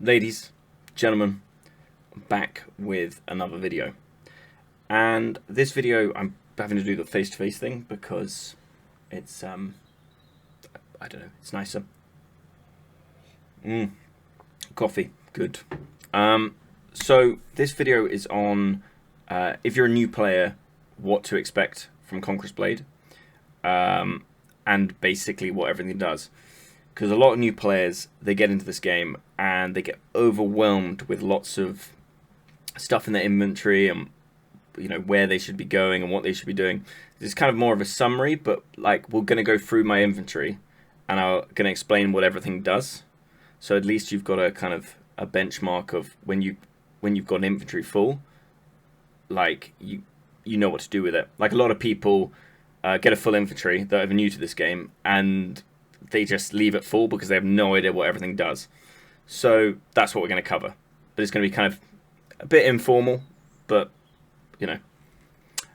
Ladies, gentlemen, I'm back with another video. And this video, I'm having to do the face-to-face thing because it's, I don't know, it's nicer. Coffee, good. So this video is on, if you're a new player, what to expect from Conqueror's Blade. And basically what everything does. Because a lot of new players, they get into this game and they get overwhelmed with lots of stuff in their inventory and where they should be going and what they should be doing. It's kind of more of a summary, but like we're going to go through my inventory and I'm going to explain what everything does. So at least you've got a kind of a benchmark of when you've got an inventory full, like you know what to do with it. Like a lot of people get a full inventory that are new to this game and they just leave it full because they have no idea what everything does. So that's what we're going to cover. But it's going to be kind of a bit informal, but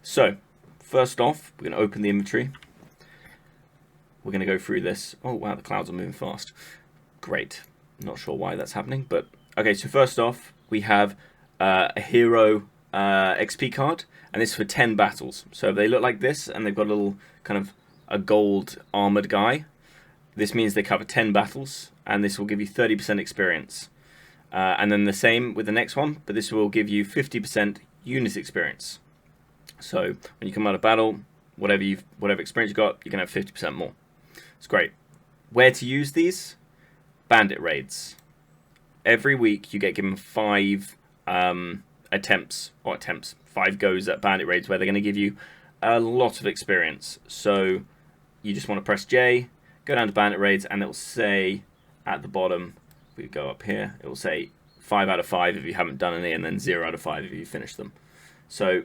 So first off, we're going to open the inventory. We're going to go through this. Oh wow, the clouds are moving fast. Great. Not sure why that's happening, but okay. So first off, we have a hero XP card, and this is for 10 battles. So they look like this, and they've got a little kind of a gold armored guy. This means they cover 10 battles, and this will give you 30% experience. And then the same with the next one, but this will give you 50% unit experience. So when you come out of battle, whatever experience you got, you can have 50% more. It's great. Where to use these? Bandit raids. Every week you get given 5 attempts, 5 goes at bandit raids where they're going to give you a lot of experience. So you just want to press J, go down to bandit raids, and it will say at the bottom, if we go up here, it will say 5 out of 5 if you haven't done any, and then 0 out of 5 if you finish them. So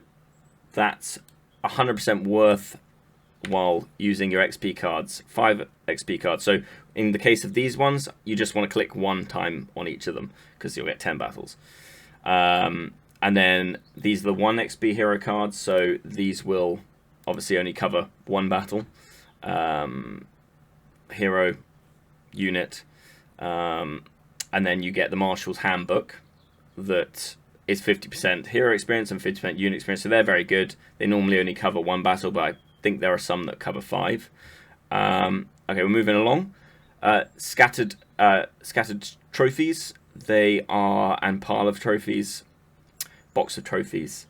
that's 100% worth while using your XP cards, 5 XP cards. So in the case of these ones, you just want to click 1 time on each of them because you'll get 10 battles. And then these are the 1 XP hero cards, so these will obviously only cover 1 battle. Hero, unit, and then you get the Marshal's Handbook that is 50% hero experience and 50% unit experience, so they're very good. They normally only cover 1 battle, but I think there are some that cover 5. Okay, we're moving along. Scattered trophies, they are, and pile of trophies, box of trophies.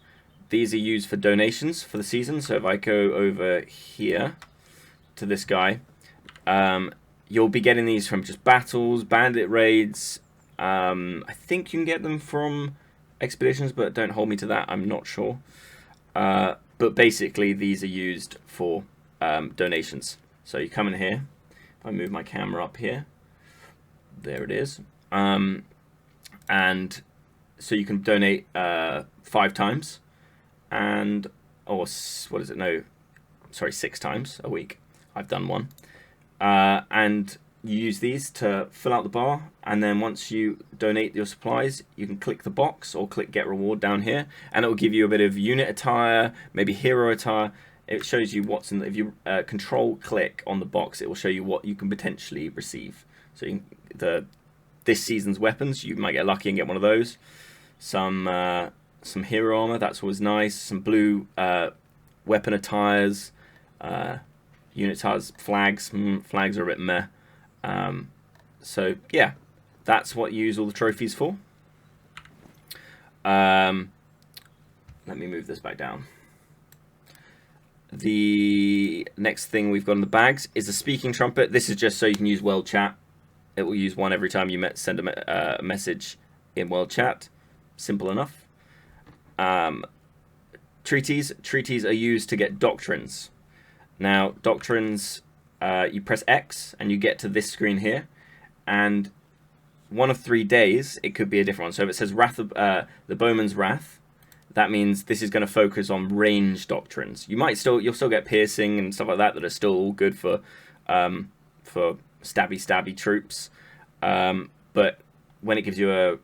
These are used for donations for the season, so if I go over here to this guy, you'll be getting these from just battles, bandit raids. I think you can get them from expeditions, but don't hold me to that. I'm not sure. But basically, these are used for donations. So you come in here. If I move my camera up here, there it is. And so you can donate 5 times, and what is it? No, sorry, 6 times a week. I've done 1. And you use these to fill out the bar, and then once you donate your supplies, you can click the box or click get reward down here, and it will give you a bit of unit attire, maybe hero attire. It shows you what's in if you control click on the box, it will show you what you can potentially receive. So you can, this season's weapons, you might get lucky and get one of those. Some hero armor, that's always nice. Some blue weapon attires, unit attires, flags. Flags are a bit meh. So yeah, that's what you use all the trophies for. Let me move this back down. The next thing we've got in the bags is a speaking trumpet. This is just so you can use world chat. It will use one every time you send a message in world chat. Simple enough. Treaties are used to get doctrines. Now doctrines, you press X and you get to this screen here, and one of 3 days it could be a different one. So if it says Wrath of the Bowman's Wrath, that means this is going to focus on range doctrines. You'll still get piercing and stuff like that are still all good for stabby troops. But when it gives you a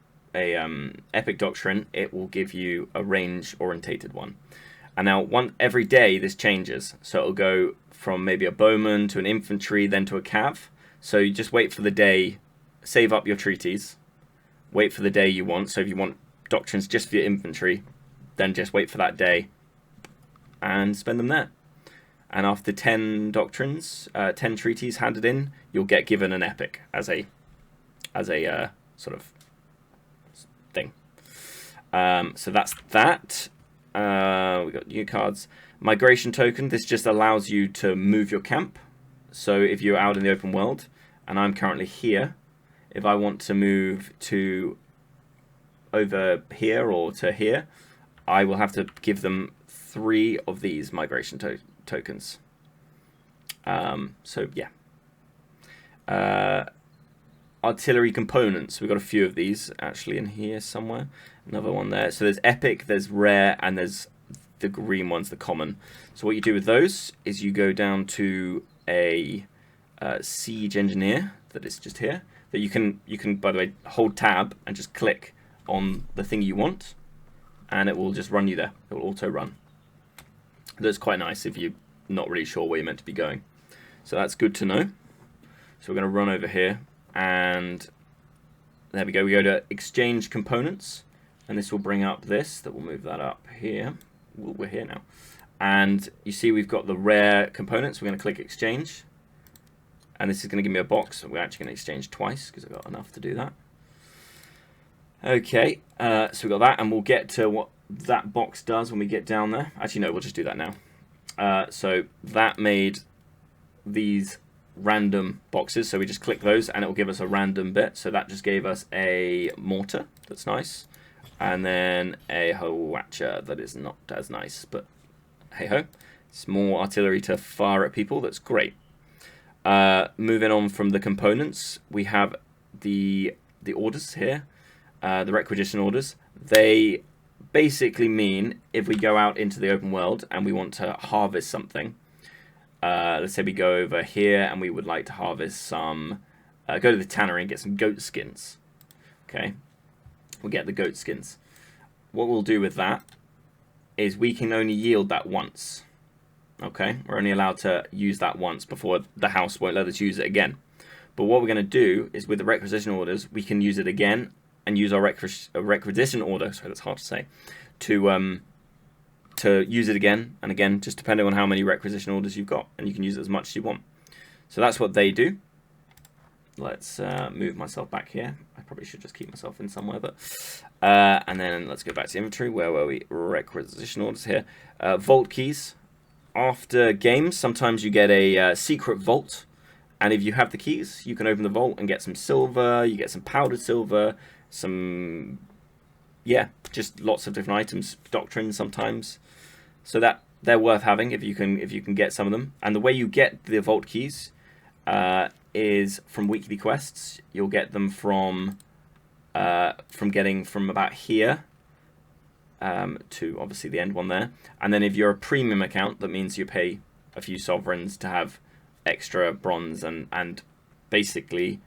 epic doctrine, it will give you a range orientated one. And now every day this changes, so it'll go from maybe a bowman to an infantry, then to a cav. So you just wait for the day, save up your treaties. wait for the day you want. So if you want doctrines just for your inventory, then just wait for that day and spend them there. And after 10 doctrines, 10 treaties handed in, you'll get given an epic as a sort of thing. So that's that. We got new cards. Migration token. This just allows you to move your camp. So if you're out in the open world, and I'm currently here, if I want to move to over here or to here, I will have to give them 3 of these migration tokens. So yeah. Artillery components. We've got a few of these actually in here somewhere. Another one there. So there's epic, there's rare, and there's the green ones, the common. So what you do with those is you go down to a siege engineer that is just here. That you can by the way hold tab and just click on the thing you want, and it will just run you there. It will auto run. That's quite nice if you're not really sure where you're meant to be going. So that's good to know. So we're going to run over here, and there we go. We go to exchange components, and this will bring up this. That will move that up here. We're here now. And you see we've got the rare components. We're going to click exchange. And this is going to give me a box. We're actually going to exchange twice because I've got enough to do that. Okay, so we've got that, and we'll get to what that box does when we get down there. Actually, no, we'll just do that now. So that made these random boxes. So we just click those, and it will give us a random bit. So that just gave us a mortar. That's nice. And then a howitzer that is not as nice, but hey-ho. It's more artillery to fire at people. That's great. Moving on from the components, we have the orders here, the Requisition Orders. They basically mean if we go out into the open world and we want to harvest something, let's say we go over here and we would like to harvest some, go to the tannery and get some goat skins. Okay, we'll get the goat skins. What we'll do with that is we can only yield that once. Okay, we're only allowed to use that once before the house won't let us use it again. But what we're going to do is with the Requisition Orders, we can use it again and use our Requisition Order, sorry, that's hard to say, to use it again and again, just depending on how many Requisition Orders you've got, and you can use it as much as you want. So that's what they do. Let's move myself back here. I probably should just keep myself in somewhere, but and then let's go back to inventory. Where were we? Requisition Orders here. Vault keys. After games, sometimes you get a secret vault, and if you have the keys, you can open the vault and get some silver. You get some powdered silver, some, yeah, just lots of different items, doctrines sometimes. So that they're worth having if you can get some of them. And the way you get the vault keys is from weekly quests. You'll get them from getting from about here. To obviously the end one there, and then if you're a premium account, that means you pay a few sovereigns to have extra bronze, and basically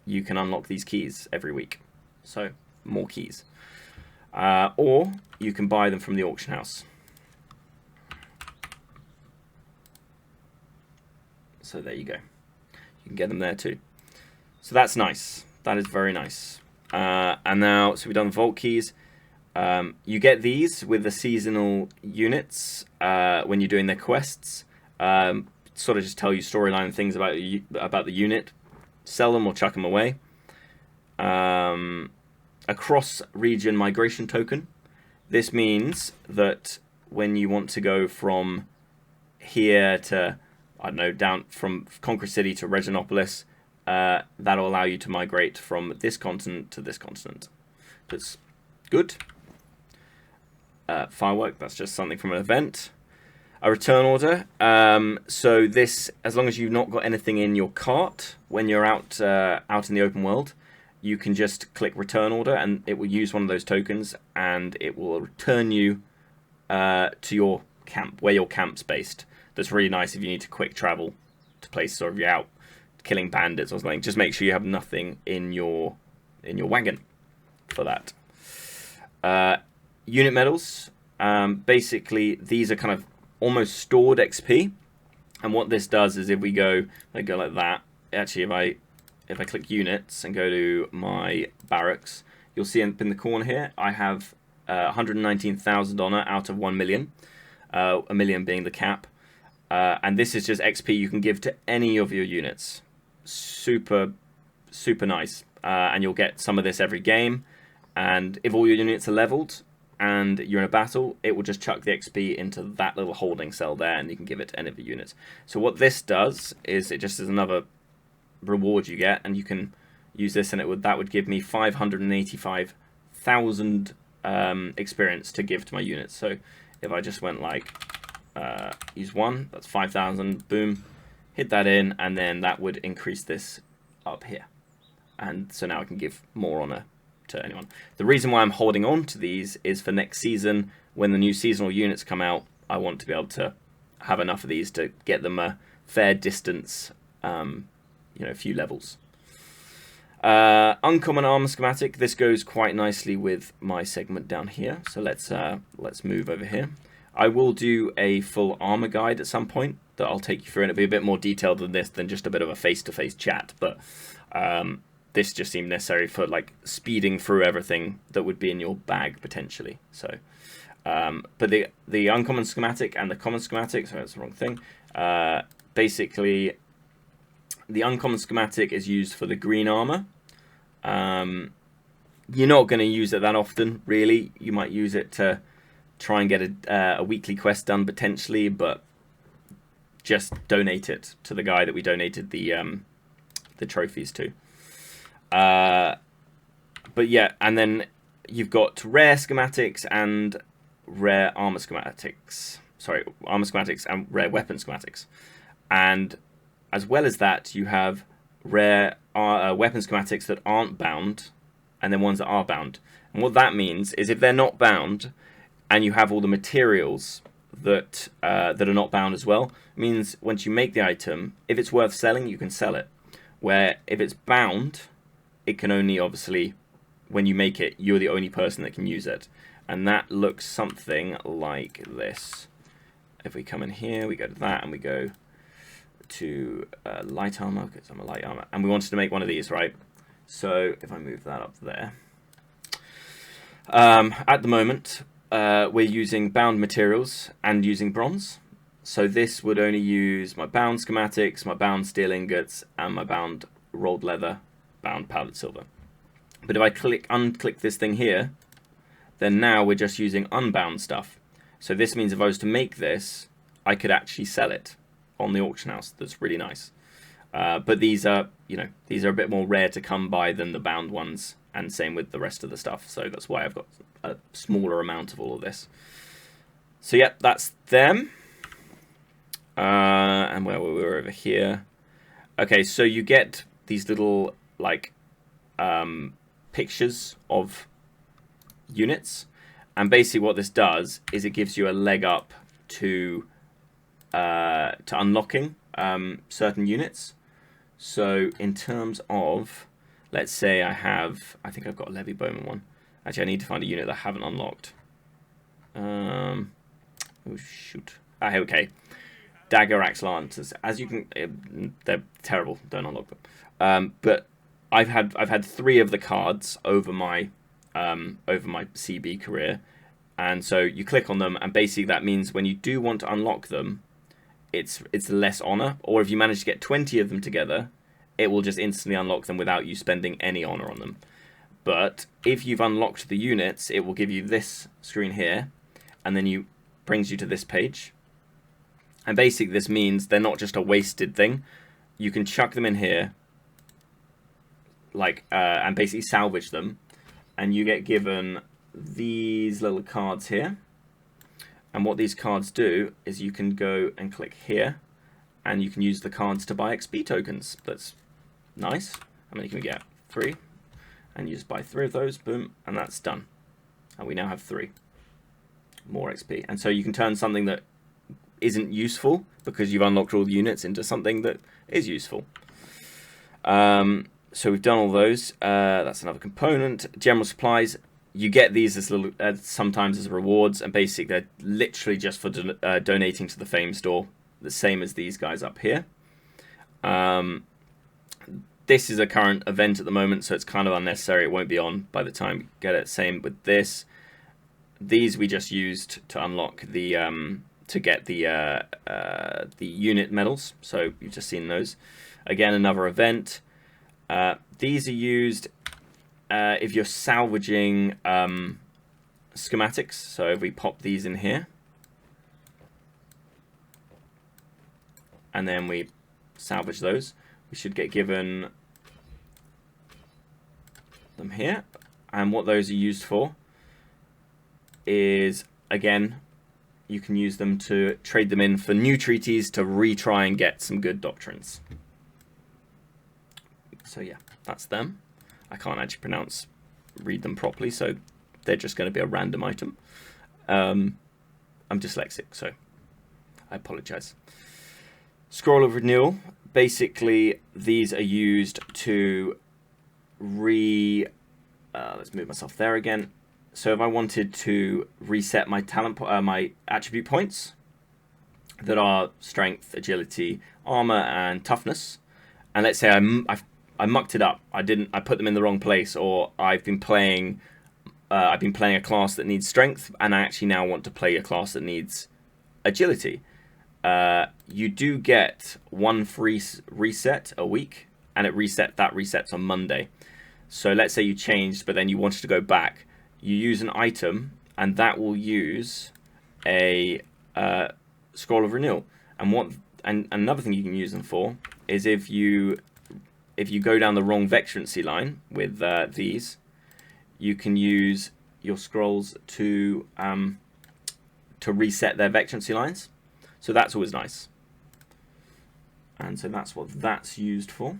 you can unlock these keys every week, so more keys, or you can buy them from the auction house. So there you go, you can get them there too. So that's nice. That is very nice. And now, so we've done the vault keys. You get these with the seasonal units when you're doing their quests. Sort of just tell you storyline things about the unit. Sell them or chuck them away. A cross-region migration token. This means that when you want to go from here to, I don't know, down from Conqueror City to Reginopolis, that'll allow you to migrate from this continent to this continent. That's good. Firework, that's just something from an event. A return order. So this, as long as you've not got anything in your cart when you're out in the open world, you can just click return order, and it will use one of those tokens, and it will return you to your camp, where your camp's based. That's really nice if you need to quick travel to places, or if you're out killing bandits or something. Just make sure you have nothing in your wagon for that. Unit medals, basically these are kind of almost stored XP, and what this does is if we go like that, actually if I click units and go to my barracks, you'll see in the corner here, I have 119,000 honor out of 1 million. 1 million being the cap. And this is just XP you can give to any of your units. Super, super nice. And you'll get some of this every game. And if all your units are leveled and you're in a battle, it will just chuck the XP into that little holding cell there, and you can give it to any of your units. So what this does is it just is another reward you get, and you can use this, and that would give me 585,000 experience to give to my units. So if I just went like use 1, that's 5,000, boom, hit that in, and then that would increase this up here. And so now I can give more honor to anyone. The reason why I'm holding on to these is for next season, when the new seasonal units come out, I want to be able to have enough of these to get them a fair distance, a few levels. Uncommon armor schematic. This goes quite nicely with my segment down here. So let's move over here. I will do a full armor guide at some point that I'll take you through, and it'll be a bit more detailed than this, than just a bit of a face-to-face chat. But this just seemed necessary for like speeding through everything that would be in your bag potentially. So, but the uncommon schematic and the common schematic, sorry, that's the wrong thing. Basically, the uncommon schematic is used for the green armor. You're not going to use it that often, really. You might use it to try and get a weekly quest done potentially, but just donate it to the guy that we donated the trophies to. But yeah, and then you've got rare schematics and rare armor schematics. Sorry, armor schematics and rare weapon schematics. And as well as that, you have rare weapon schematics that aren't bound, and then ones that are bound. And what that means is if they're not bound, and you have all the materials that are not bound as well, it means once you make the item, if it's worth selling, you can sell it. Where if it's bound, it can only, obviously, when you make it, you're the only person that can use it. And that looks something like this. If we come in here, we go to that, and we go to light armor, because I'm a light armor. And we wanted to make one of these, right? So if I move that up there. At the moment, we're using bound materials and using bronze. So this would only use my bound schematics, my bound steel ingots, and my bound rolled leather, bound powdered silver. But if I unclick this thing here, then now we're just using unbound stuff. So this means if I was to make this, I could actually sell it on the auction house. That's really nice. But these are a bit more rare to come by than the bound ones, and same with the rest of the stuff. So that's why I've got a smaller amount of all of this. So yeah, that's them. And where we were over here. Okay, so you get these little like pictures of units, and basically what this does is it gives you a leg up to unlocking certain units. So in terms of, let's say I think I've got a Levy Bowman one. Actually, I need to find a unit that I haven't unlocked. Oh shoot. Okay. Dagger Axe Lancers. As you can, they're terrible. Don't unlock them. But I've had 3 of the cards over my CB career, and so you click on them, and basically that means when you do want to unlock them, it's less honor. Or if you manage to get 20 of them together, it will just instantly unlock them without you spending any honor on them. But if you've unlocked the units, it will give you this screen here, and then brings you to this page. And basically this means they're not just a wasted thing. You can chuck them in here, like and basically salvage them, and you get given these little cards here. And what these cards do is you can go and click here, and you can use the cards to buy XP tokens. That's nice. I mean, you can get 3, and you just buy 3 of those, boom, and that's done. And we now have 3 more XP. And so you can turn something that isn't useful because you've unlocked all the units into something that is useful. So we've done all those. That's another component. General supplies. You get these as little, sometimes as rewards, and basically they're literally just for donating to the Fame store, the same as these guys up here. this is a current event at the moment, so it's kind of unnecessary. It won't be on by the time we get it. Same with this. These we just used to unlock the to get the unit medals. So you've just seen those. Again, another event. These are used if you're salvaging schematics. So if we pop these in here, and then we salvage those, we should get given them here. And what those are used for is, again, you can use them to trade them in for new treaties to retry and get some good doctrines. So yeah, that's them. I can't actually read them properly, so they're just going to be a random item. I'm dyslexic, so I apologize. Scroll of Renewal. Basically, these are used to let's move myself there again. So if I wanted to reset my my attribute points that are strength, agility, armor, and toughness, and let's say I mucked it up. I put them in the wrong place, or I've been playing a class that needs strength, and I actually now want to play a class that needs agility. You do get one free reset a week, and that resets on Monday. So let's say you changed, but then you wanted to go back. You use an item, and that will use a Scroll of Renewal. And another thing you can use them for is if you go down the wrong veterancy line with these, you can use your scrolls to reset their veterancy lines. So that's always nice. And so that's what that's used for.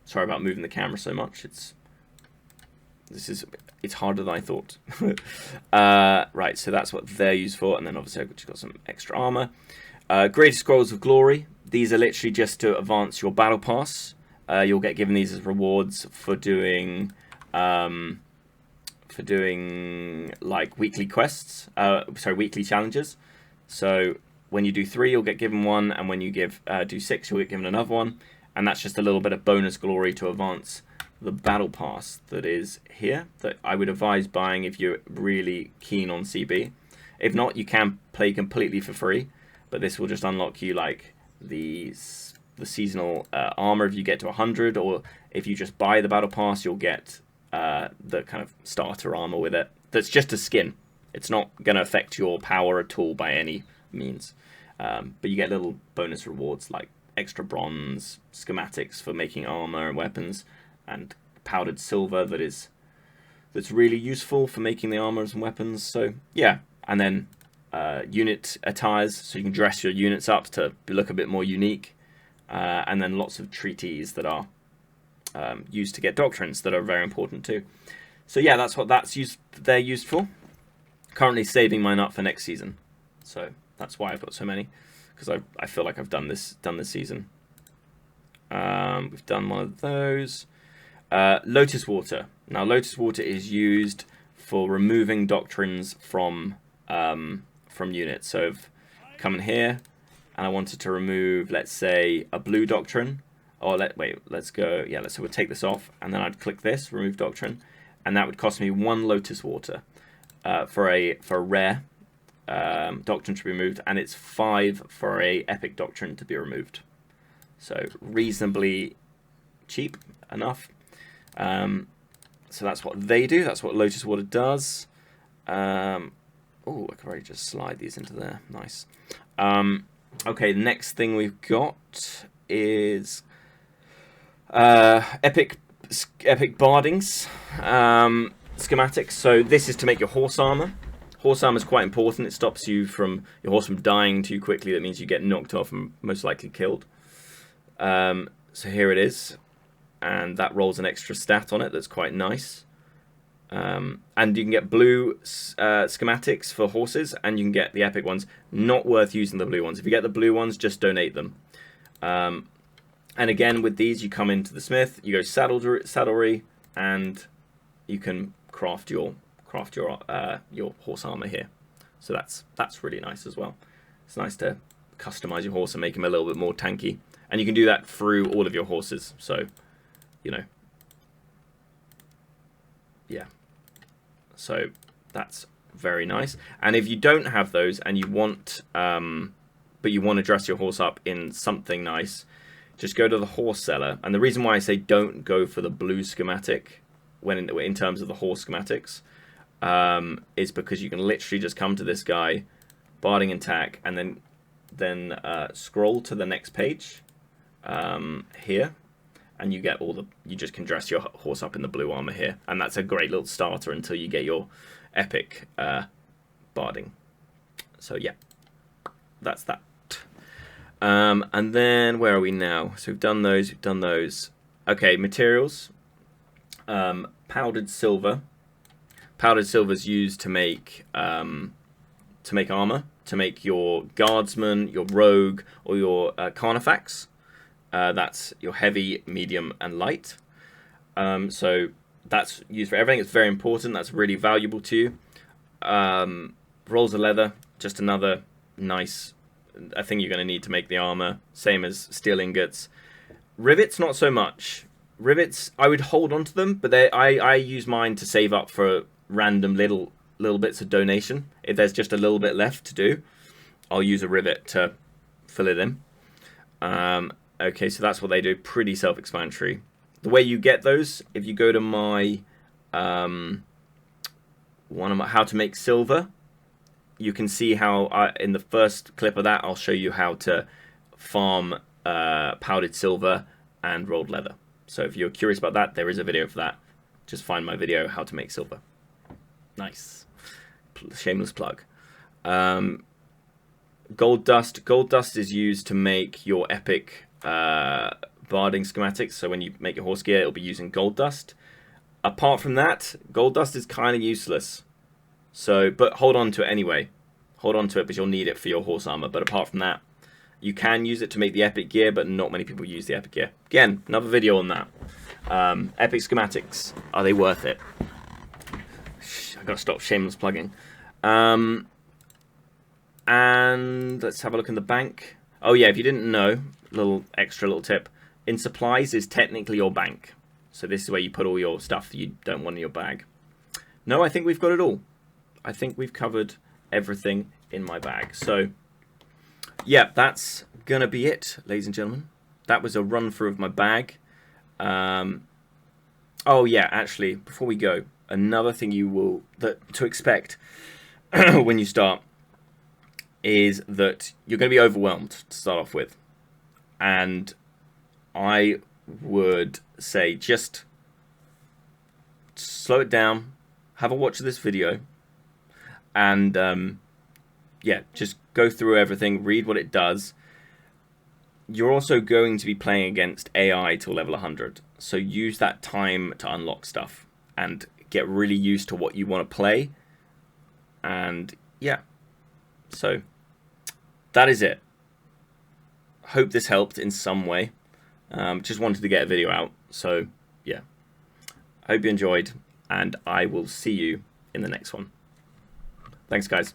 Sorry about moving the camera so much. It's harder than I thought. Right, so that's what they're used for. And then obviously I've just got some extra armor. Greater Scrolls of Glory. These are literally just to advance your battle pass. You'll get given these as rewards for doing like weekly quests. Weekly challenges. So when you do 3, you'll get given one, and when you do 6, you'll get given another one. And that's just a little bit of bonus glory to advance the battle pass that is here, that I would advise buying if you're really keen on CB. If not, you can play completely for free, but this will just unlock you like the seasonal armor if you get to 100, or if you just buy the battle pass, you'll get the kind of starter armor with it. That's just a skin. It's not going to affect your power at all by any means, but you get little bonus rewards like extra bronze, schematics for making armor and weapons, and powdered silver that's really useful for making the armors and weapons. So yeah, and then unit attires, so you can dress your units up to look a bit more unique, and then lots of treaties that are used to get doctrines that are very important too. So yeah, that's what they're used for. Currently saving mine up for next season, so that's why I've got so many, because I feel like I've done this season. We've done one of those. Lotus Water. Now, Lotus Water is used for removing doctrines from units. So if I come in here and I wanted to remove, let's say, a blue doctrine, or let's go. Yeah, so we'll take this off, and then I'd click this, remove doctrine, and that would cost me 1 Lotus Water for a rare doctrine to be removed, and it's 5 for a epic doctrine to be removed. So reasonably cheap enough. So that's what they do. That's what Lotus Water does. Oh, I can already just slide these into there. Nice. Okay, the next thing we've got is epic bardings, schematics. So this is to make your horse armor. Horse armor is quite important. It stops your horse from dying too quickly. That means you get knocked off and most likely killed. So here it is, and that rolls an extra stat on it. That's quite nice. And you can get blue schematics for horses, and you can get the epic ones. Not worth using the blue ones. If you get the blue ones, just donate them. And again, with these, you come into the smith, you go saddlery, and you can craft your horse armor here. So that's really nice as well. It's nice to customize your horse and make him a little bit more tanky, and you can do that through all of your horses. So you know, yeah. So that's very nice. And if you don't have those and you want, but you want to dress your horse up in something nice, just go to the horse seller. And the reason why I say don't go for the blue schematic when in terms of the horse schematics is because you can literally just come to this guy, barding and tack, and then scroll to the next page here, and you get you just can dress your horse up in the blue armor here, and that's a great little starter until you get your epic barding. So yeah, that's that. And then where are we now? So we've done those. Okay, materials. Powdered silver. Powdered silver is used to make armor, to make your guardsman, your rogue, or your carnifex. That's your heavy, medium, and light. So that's used for everything. It's very important. That's really valuable to you. Rolls of leather, just another nice thing you're going to need to make the armor. Same as steel ingots. Rivets, not so much. Rivets, I would hold on to them, but I use mine to save up for random little bits of donation. If there's just a little bit left to do, I'll use a rivet to fill it in. Okay, so that's what they do. Pretty self-explanatory. The way you get those, if you go to my how to make silver, you can see how in the first clip of that I'll show you how to farm powdered silver and rolled leather. So if you're curious about that, there is a video for that. Just find my video, how to make silver. Nice. Shameless plug. Gold dust. Gold dust is used to make your epic barding schematics. So when you make your horse gear, it'll be using gold dust. Apart from that, gold dust is kind of useless. So, but hold on to it anyway. Hold on to it because you'll need it for your horse armor. But apart from that, you can use it to make the epic gear, but not many people use the epic gear. Again, another video on that. Epic schematics, are they worth it? I've got to stop shameless plugging. And let's have a look in the bank. Oh yeah, if you didn't know, little tip. In supplies is technically your bank. So this is where you put all your stuff you don't want in your bag. No, I think we've got it all. I think we've covered everything in my bag. So yeah, that's gonna be it, ladies and gentlemen. That was a run through of my bag. Oh yeah, actually, before we go, another thing to expect when you start is that you're going to be overwhelmed to start off with. And I would say just slow it down, have a watch of this video, and yeah, just go through everything, read what it does. You're also going to be playing against AI till level 100, so use that time to unlock stuff and get really used to what you want to play. And yeah, so that is it. Hope this helped in some way. Just wanted to get a video out, so yeah. Hope you enjoyed, and I will see you in the next one. Thanks, guys.